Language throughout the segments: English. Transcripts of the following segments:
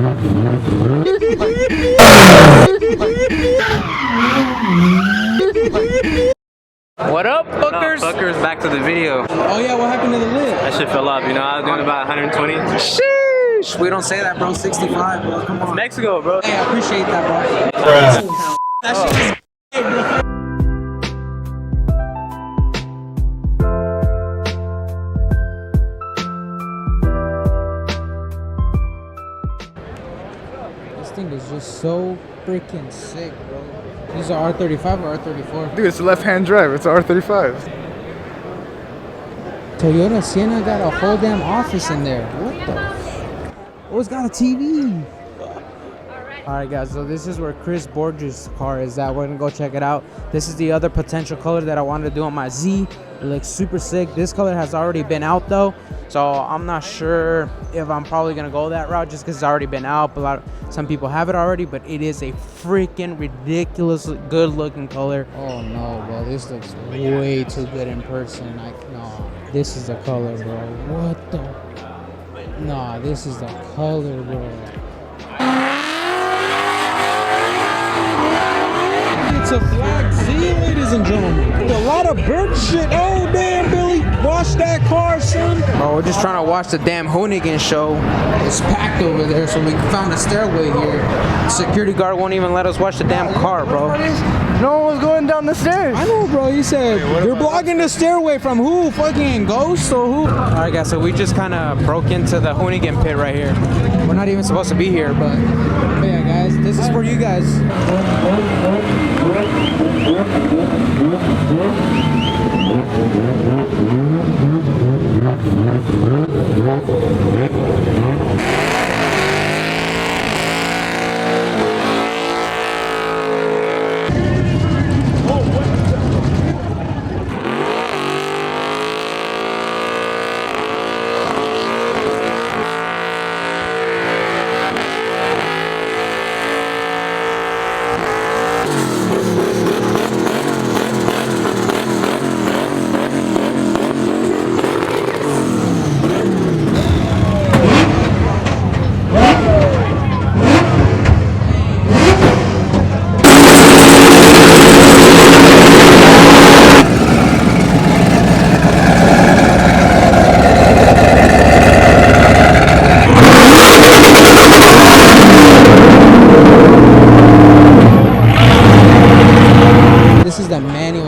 What up, fuckers? Fuckers, back to the video. Oh yeah, what happened to the lid? That shit fell off, you know, I was doing about 120. Sheesh! We don't say that, bro. 65, bro. Come on. Mexico, bro. Hey, I appreciate that, bro. That shit is bro. This thing is just so freaking sick, bro. These are R35 or R34? Dude, it's a left-hand drive. It's R35. Toyota Sienna got a whole damn office in there. What the? Oh, it's got a TV. Alright guys, so this is where Chris Borges' car is at. We're gonna go check it out. This is the other potential color that I wanted to do on my Z. It looks super sick. This color has already been out though, so I'm not sure if I'm probably gonna go that route just because it's already been out. But some people have it already, but it is a freaking ridiculous good looking color. Oh no, bro, this looks way too good in person. No, this is the color, bro. What the? Nah, this is the color, bro. It's a black Z, ladies and gentlemen. A lot of bird shit. Oh, damn, Billy. Wash that car, son. Oh, we're just trying to watch the damn Hoonigan show. It's packed over there, so we found a stairway here. Security guard won't even let us watch the damn car, bro. No one was going down the stairs. I know, bro. He said, you're blocking the stairway from who? Fucking ghosts or who? All right, guys, so we just kind of broke into the Hoonigan pit right here. We're not even supposed to be here, but yeah, guys, this is for you guys.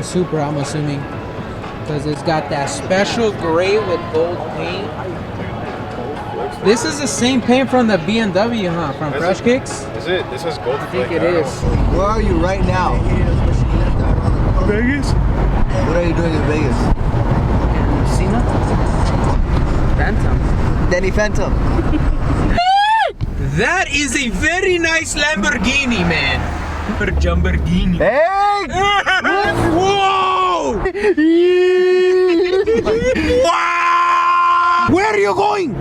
Super, I'm assuming, because it's got that special gray with gold paint. This is the same paint from the BMW, huh? From Fresh Kicks? Is it? This is gold. I think it is. Where are you right now? Vegas? What are you doing in Vegas? SEMA? Phantom. Danny Phantom. That is a very nice Lamborghini, man. Lamborghini. Hey! Whoa! Wow! Where are you going?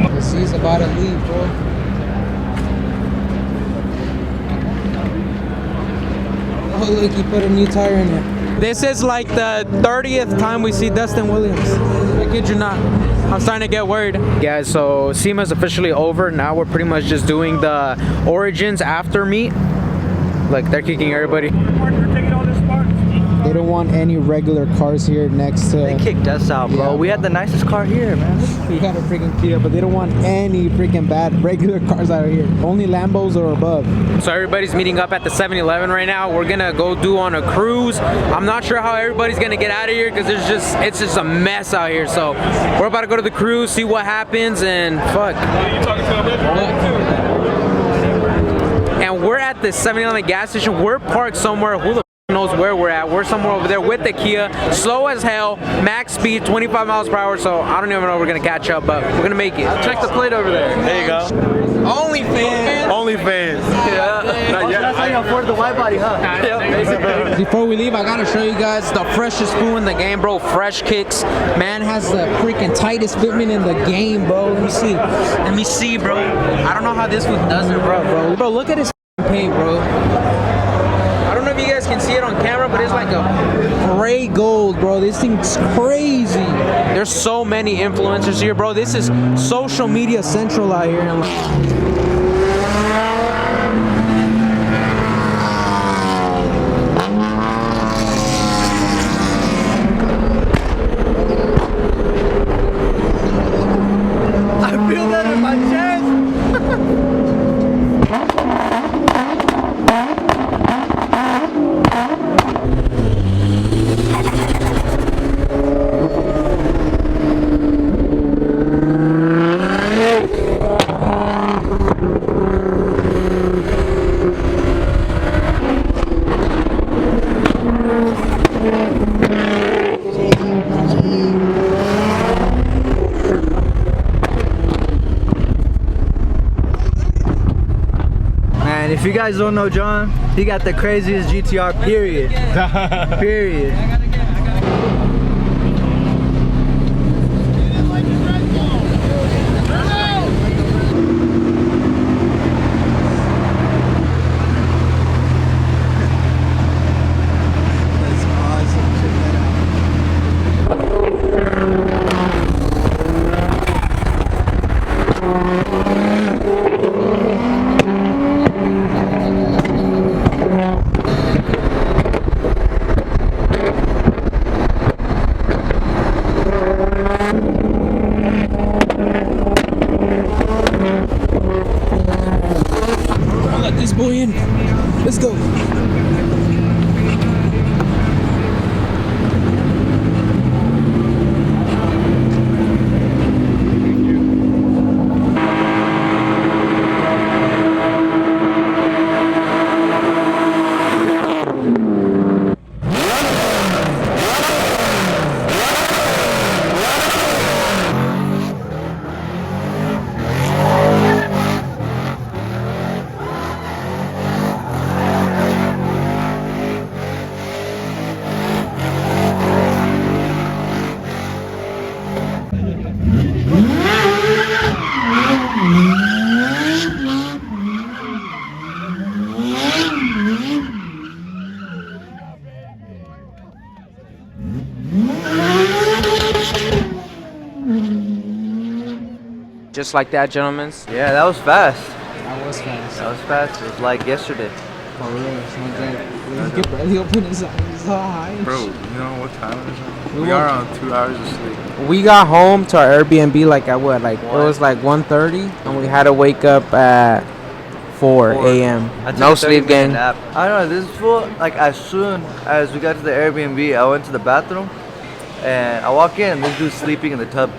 The C's about to leave, bro. Oh look, he put a new tire in it. This is like the 30th time we see Dustin Williams. I kid you not. I'm starting to get worried. Guys, so SEMA's officially over. Now we're pretty much just doing the Origins after meet. Like, they're kicking everybody. They don't want any regular cars here next to... They kicked us out, bro. Yeah, we had the nicest car here, man. We got a freaking Kia, but they don't want any freaking bad regular cars out here. Only Lambos or above. So everybody's meeting up at the 7-Eleven right now. We're gonna go do on a cruise. I'm not sure how everybody's gonna get out of here because it's just a mess out here. So we're about to go to the cruise, see what happens, and fuck. And we're at the 7-Eleven gas station. We're parked somewhere. Who the knows knows where we're at. We're somewhere over there with the Kia. Slow as hell, max speed, 25 miles per hour. So I don't even know if we're gonna catch up, but we're gonna make it. Check the plate over there. There you go. OnlyFans. OnlyFans. Yeah. That's how you afford the wide body, huh? Before we leave, I gotta show you guys the freshest food in the game, bro. Fresh Kicks. Man has the freaking tightest fitment in the game, bro. Let me see. Let me see, bro. I don't know how this food does it, bro. Bro, look at his paint, bro. I don't know if you guys can see it on camera, but it's like a gray gold, bro. This thing's crazy. There's so many influencers here, bro. This is social media central out here. I feel that in my chest. If you guys don't know John, he got the craziest GTR, period. Period. That's awesome. Check that out. Let this boy in. Let's go. Just like that, gentlemen. Yeah, that was fast. That was fast. That was fast. It was like yesterday. For real. You could barely open his eyes. He's so high. Bro, you know what time it is? We We are on 2 hours of sleep. We got home to our Airbnb like at what? Like it was like 1:30, and we had to wake up at 4 a.m. I took No a sleep 30-minute gang. nap. I don't know, this is full. Like as soon as we got to the Airbnb, I went to the bathroom and I walk in and this dude's sleeping in the tub.